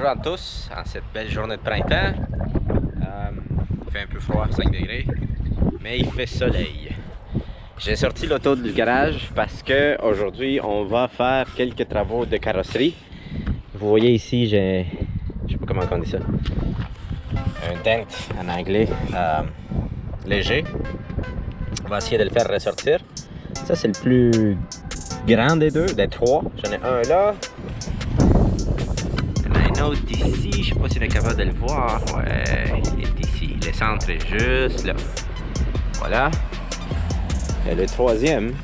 Bonjour à tous en cette belle journée de printemps. Il fait un peu froid, 5 degrés, mais il fait soleil. J'ai sorti l'auto du garage parce que aujourd'hui on va faire quelques travaux de carrosserie. Vous voyez ici, je sais pas comment on dit ça, un dent en anglais léger. On va essayer de le faire ressortir. Ça c'est le plus grand des trois. J'en ai un là. Un autre ici, je sais pas si on est capable de le voir. Ouais, il est ici. Le centre est juste là. Voilà. Et le troisième,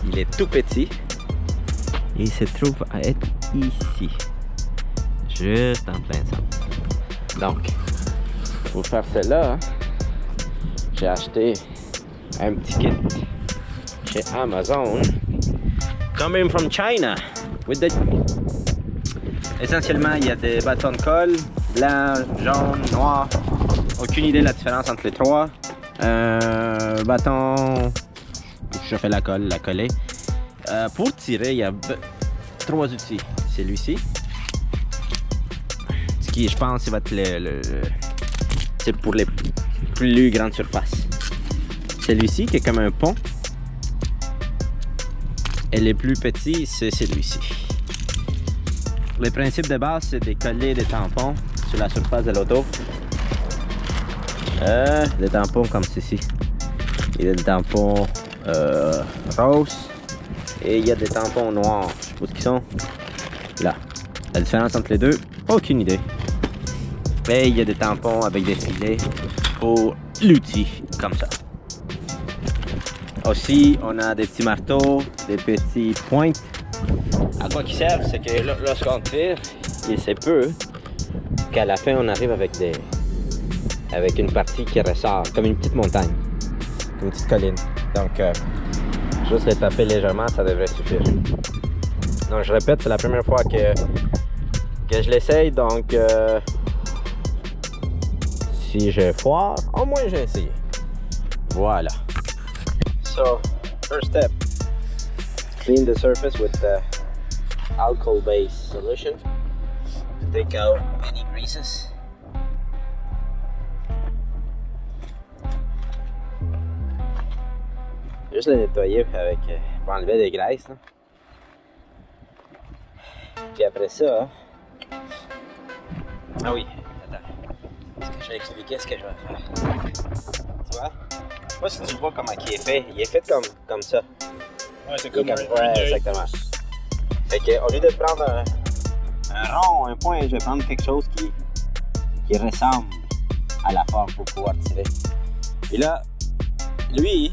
il est tout petit. Il se trouve à être ici. Juste en plein centre. Donc, pour faire cela, j'ai acheté un petit kit chez Amazon. Coming from China. Essentiellement, il y a des bâtons de colle, blanc, jaune, noir. Aucune idée de la différence entre les trois. Bâton, je fais la coller. Pour tirer, il y a trois outils. Celui-ci, ce qui, je pense, va être c'est pour les plus grandes surfaces. Celui-ci, qui est comme un pont. Et les plus petits, c'est celui-ci. Le principe de base, c'est de coller des tampons sur la surface de l'auto. Des tampons comme ceci. Il y a des tampons roses et il y a des tampons noirs. Je sais pas ce qu'ils sont. Là. La différence entre les deux, aucune idée. Et il y a des tampons avec des filets pour l'outil, comme ça. Aussi, on a des petits marteaux, des petits pointes. À quoi qu'ils servent, c'est que lorsqu'on tire, il se peut qu'à la fin, on arrive avec une partie qui ressort, comme une petite montagne, une petite colline. Donc, juste les taper légèrement, ça devrait suffire. Donc, je répète, c'est la première fois que je l'essaye, donc si je foire, au moins j'ai essayé. Voilà. So, first step, clean the surface with the alcohol-based solution to take out any greases. Juste le nettoyer avec, pour enlever des graisses. Là. Puis après ça, ah oui, attends, je vais expliquer ce que je vais faire. Tu vois? Je sais pas si tu vois comment il est fait comme ça. Ouais, c'est comme ouais, exactement. Fait que, au lieu de prendre un rond, un point, je vais prendre quelque chose qui ressemble à la forme pour pouvoir tirer. Et là, lui,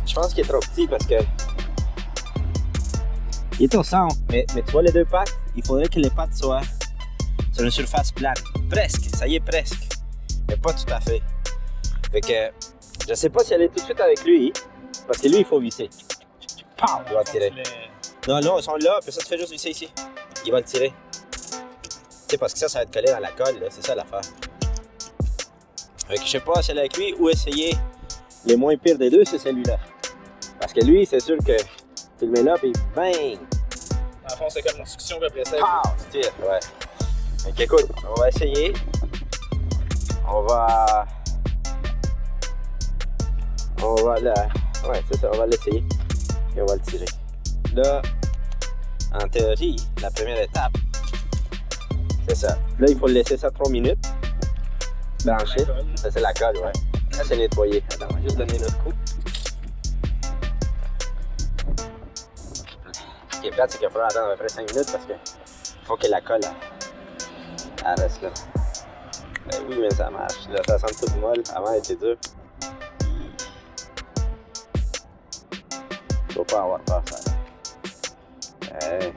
je pense qu'il est trop petit parce que il est au centre, mais tu vois les deux pattes, il faudrait que les pattes soient sur une surface plate. Presque, ça y est presque, mais pas tout à fait. Fait que je sais pas si aller tout de suite avec lui, parce que lui il faut visser. Pow! Il va tirer. Non, là, ils sont là, puis ça tu fais juste visser ici. Il va le tirer. Tu sais, parce que ça va être collé dans la colle, là, c'est ça l'affaire. Fait que je sais pas si aller avec lui ou essayer les moins pires des deux, c'est celui-là. Parce que lui, c'est sûr que tu le mets là, puis bang! En fond, c'est comme une succion, puis après ça. Pow! Tu tires, ouais. Fait que écoute, on va essayer. On va là. Ouais, c'est ça, on va l'essayer. Et on va le tirer. Là, en théorie, la première étape, c'est ça. Là, il faut le laisser ça 3 minutes. Brancher. Ça, c'est la colle, ouais. Ça, c'est nettoyer. Attends, on va juste donner notre coup. Ce qui est plate, c'est qu'il va falloir attendre à peu près 5 minutes parce que faut que la colle elle reste là. Ben oui, mais ça marche. Là, ça sent tout molle. Avant, elle était dure. Faut pas avoir peur, ça. Hey.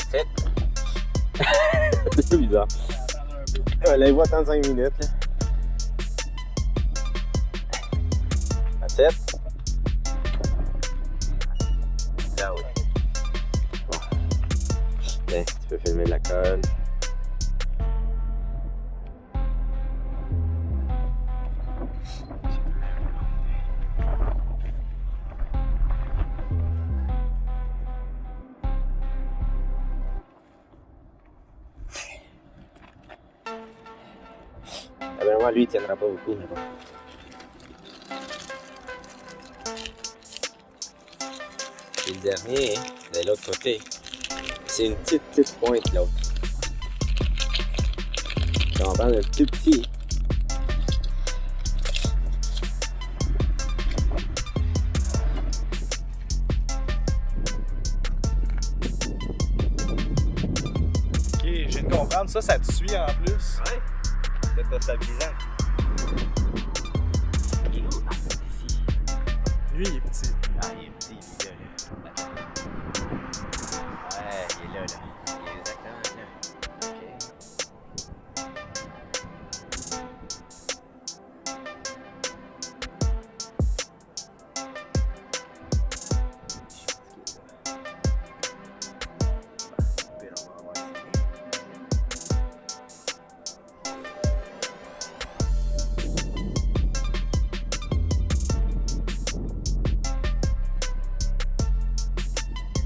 C'est c'est bizarre. Là, il va attendre 5 minutes. Là. That's it. Ah oui. Tiens, tu peux filmer la colle. Ah ben moi, lui, il tiendra pas beaucoup, mais bon. Et le dernier, de l'autre côté, c'est une petite pointe l'autre. On va prendre un tout petit. Ok, je viens de comprendre. Ça te suit en plus. Ouais. C'est pas stabilisant. Il est où? Ah, c'est ici. Lui, il est petit. Ah, il est petit, il est là. Ouais, il est là. Il est exactement là. Ok.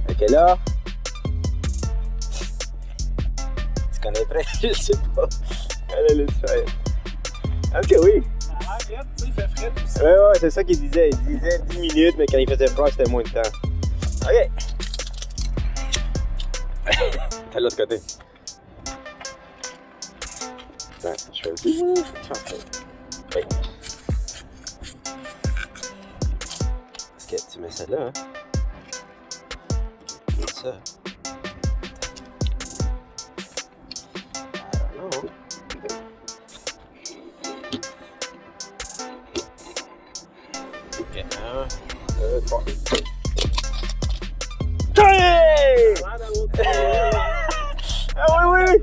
Ok, là. Tu connais près? Je sais pas. Elle est le ok, oui. Ah, regarde, tu sais, il fait frais aussi. Ouais, c'est ça qu'il disait. Il disait 10 minutes, mais quand il faisait froid, c'était moins de temps. Ok. T'as l'autre côté. Attends, je fais aussi. Oui. Est-ce que tu mets ça là, hein? Ça. Non. Ok, 1, 2, 3. Hey! Ah oui, oui!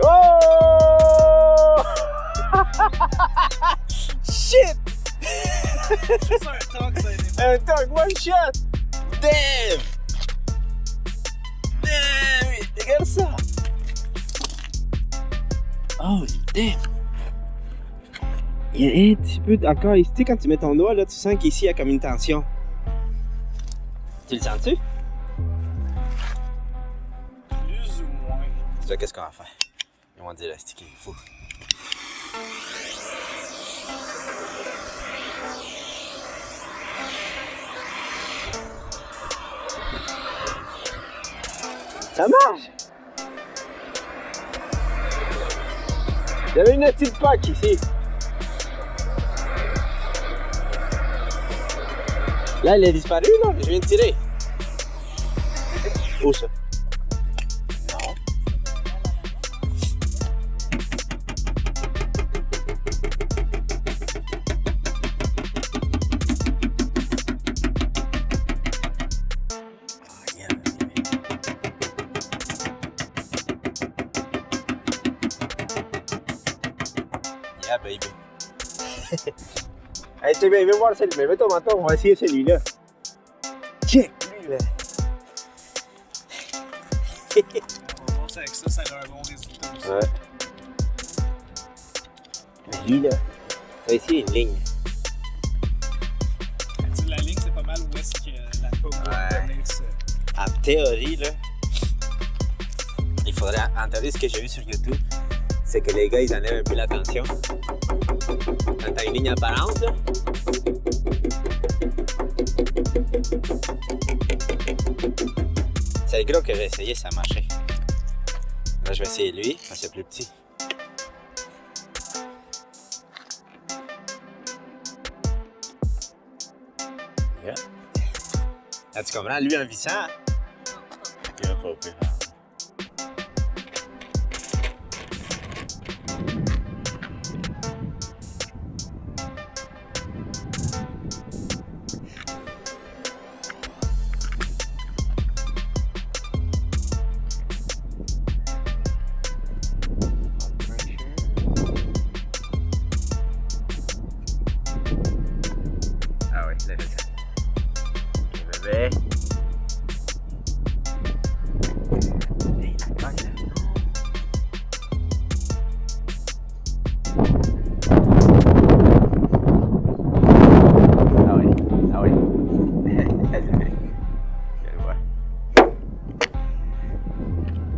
Oh! Shit! C'est un talk, ça. Un talk, one shot! Damn! Damn! Regarde ça! Oh, damn! Il y a un petit peu d'accord ici. Tu sais, quand tu mets ton doigt, là, tu sens qu'ici, il y a comme une tension. Tu le sens-tu? Plus ou moins. Tu vois, qu'est-ce qu'on va faire? On va dire la stick, il faut. Ça marche! Il y avait une petite pack ici. Là, elle est disparue, là. Je viens de tirer. Où ça? Non. Yeah, baby. Hey, check, viens voir celui-là. Mets ton menton, on va essayer celui-là. Check, lui, là. On va voir ça avec ça, ça a un bon résultat aussi. Ouais. Mais lui, là, ça ici, une ligne. Tu sais, la ligne, c'est pas mal où est-ce que la pomme va venir ça. En théorie, là, il faudrait, en théorie, ce que j'ai vu sur YouTube, c'est que les gars, ils enlèvent un peu la tension. Quand t'as une ligne apparente, là. C'est le gros que j'ai essayé, ça a marché. Là, je vais essayer lui, parce que c'est plus petit. Yeah. Là, tu comprends? Lui, en vissant. Il va pas pire. Ah oui, là, OK, bébé.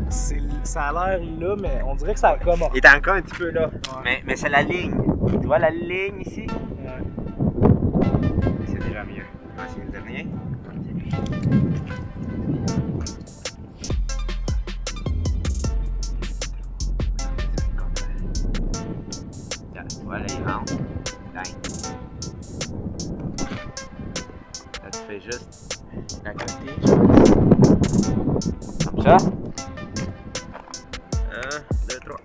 Ça a l'air là, mais on dirait que ça a comme... Il est encore un petit peu là. Ouais. Mais c'est la ligne. Tu vois la ligne ici? Ouais. C'est déjà mieux. Ah, c'est le dernier. Voilà, il rentre. Dingue. Là, tu fais juste la côté. Comme ça. 1, 2, 3.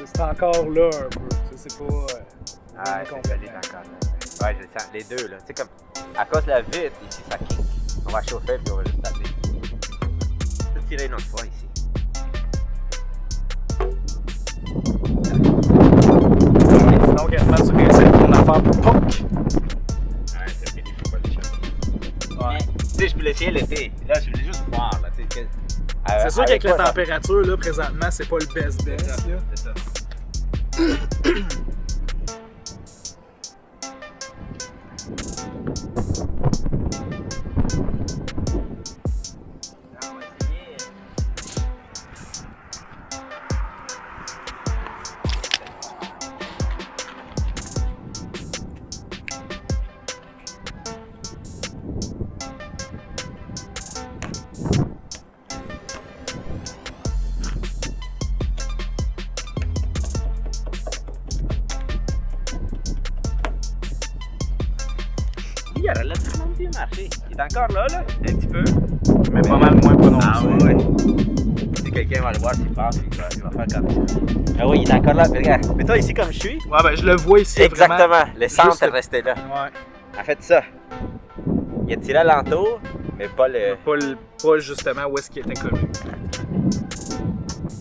C'est encore là un peu. C'est pas... Ah, c'est solide encore. Ouais, je le sens. Les deux, là. Tu sais, comme, à cause de la vitre, ici, ça kink. On va chauffer, puis on va juste taper. Je vais tirer une autre fois, ici. Donc, quasiment, tu réessayes ton affaire pour POC. Ouais, c'est fini, faut pas le chercher. Ouais. Tu sais, je peux l'essayer l'été. Là, je voulais juste voir, là. Tu sais, C'est sûr qu'avec la quoi, ça? température, là, présentement, c'est pas le best. Là. C'est ça. Il a relativement bien marché. Il est encore là, un petit peu. Mais pas mal moins prononcé. Ah ouais. Si quelqu'un va le voir, s'il passe, il va faire comme ça. Ah oui, il est encore là. Mais regarde, mets-toi ici comme je suis. Ouais, ben je le vois ici. Exactement. Vraiment. Le centre Juste est resté là. Ouais. En fait, ça. Il a tiré alentour, mais pas le... Pas justement où est-ce qu'il était connu.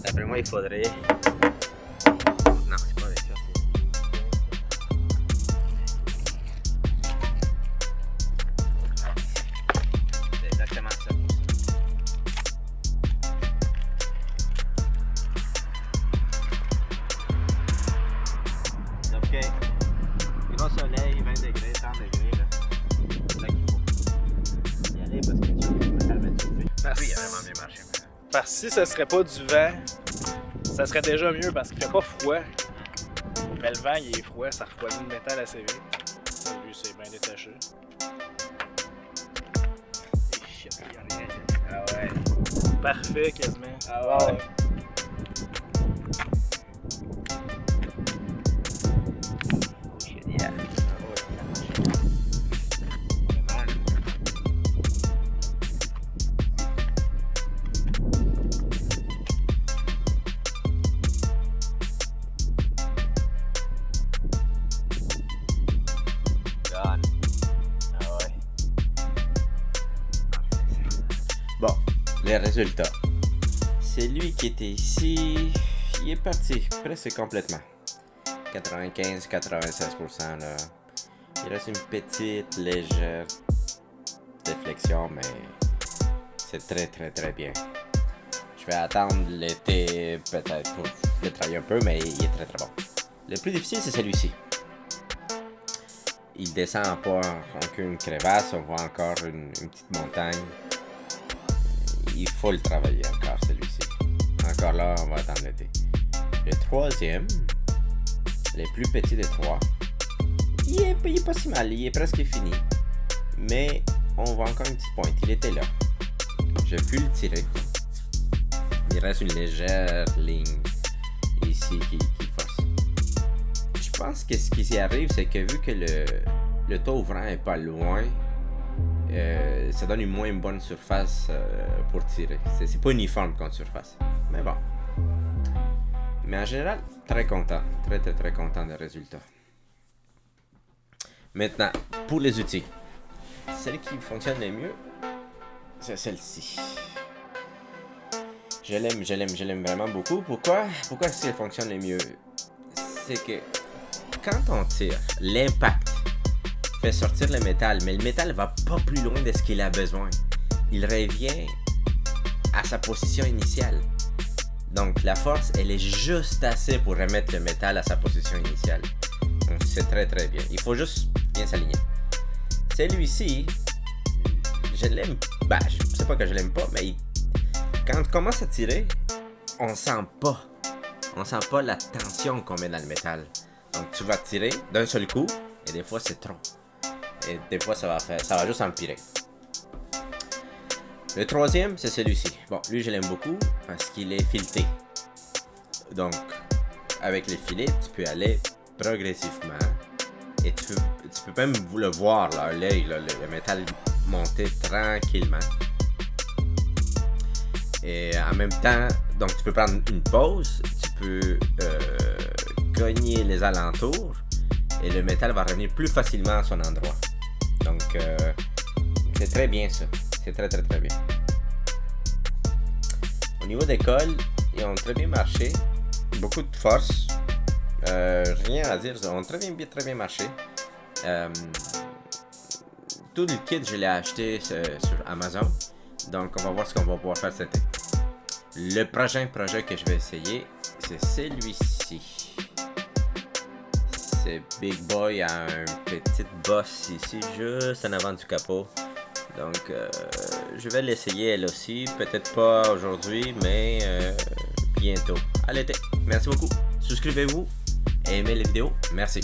D'après moi, il faudrait... Non, c'est pas avec ça. C'est exactement ça. Sauf que... Il va au soleil, 20 degrés, 30 degrés, là. C'est là qu'il faut y aller parce que tu peux te calmer tout de suite. Oui, il a vraiment bien marché. Parce que si ce serait pas du vent, ça serait déjà mieux parce qu'il fait pas froid. Mais le vent, il est froid, ça refroidit le métal assez vite. Lui, c'est bien détaché. Ah ouais. Parfait, quasiment. Ah ouais. Génial. Bon, les résultats. C'est lui qui était ici. Il est parti presque complètement. 95-96% là. Il reste une petite légère déflexion, mais c'est très bien. Je vais attendre l'été peut-être pour le travailler un peu, mais il est très bon. Le plus difficile, c'est celui-ci. Il descend pas aucune crevasse, on voit encore une petite montagne. Il faut le travailler encore, celui-ci. Encore là, on va attendre l'été. Le troisième, le plus petit des trois, il est pas si mal, il est presque fini. Mais on voit encore une petite pointe, il était là. J'ai pu le tirer. Il reste une légère ligne ici qui force. Je pense que ce qui y arrive, c'est que vu que le taux ouvrant est pas loin, ça donne une moins bonne surface pour tirer. C'est pas uniforme comme surface. Mais bon. Mais en général, très content. Très content des résultats. Maintenant, pour les outils. Celle qui fonctionne le mieux, c'est celle-ci. Je l'aime vraiment beaucoup. Pourquoi est-ce qu'elle fonctionne le mieux? C'est que quand on tire, l'impact fait sortir le métal, mais le métal va pas plus loin de ce qu'il a besoin. Il revient à sa position initiale. Donc la force, elle est juste assez pour remettre le métal à sa position initiale. Donc c'est très bien. Il faut juste bien s'aligner. Celui-ci, je l'aime Ben, c'est pas que je l'aime pas, mais quand on commence à tirer, on sent pas. On sent pas la tension qu'on met dans le métal. Donc tu vas tirer d'un seul coup, et des fois c'est trop. Et des fois ça va juste empirer. Le troisième, c'est celui-ci. Bon, lui je l'aime beaucoup parce qu'il est fileté. Donc, avec les filets, tu peux aller progressivement. Et tu peux même le voir, là, l'œil, là, le métal monter tranquillement. Et en même temps, donc tu peux prendre une pause, tu peux cogner les alentours et le métal va revenir plus facilement à son endroit. Donc, c'est très bien ça. C'est très très très bien. Au niveau des cols, ils ont très bien marché. Beaucoup de force. Rien à dire, ils ont très bien marché. Tout le kit, je l'ai acheté sur Amazon. Donc, on va voir ce qu'on va pouvoir faire cet été. Le prochain projet que je vais essayer, c'est celui-ci. Ce Big Boy a une petite bosse ici, juste en avant du capot. Donc, je vais l'essayer elle aussi. Peut-être pas aujourd'hui, mais bientôt. À l'été. Merci beaucoup. Souscrivez-vous et aimez les vidéos. Merci.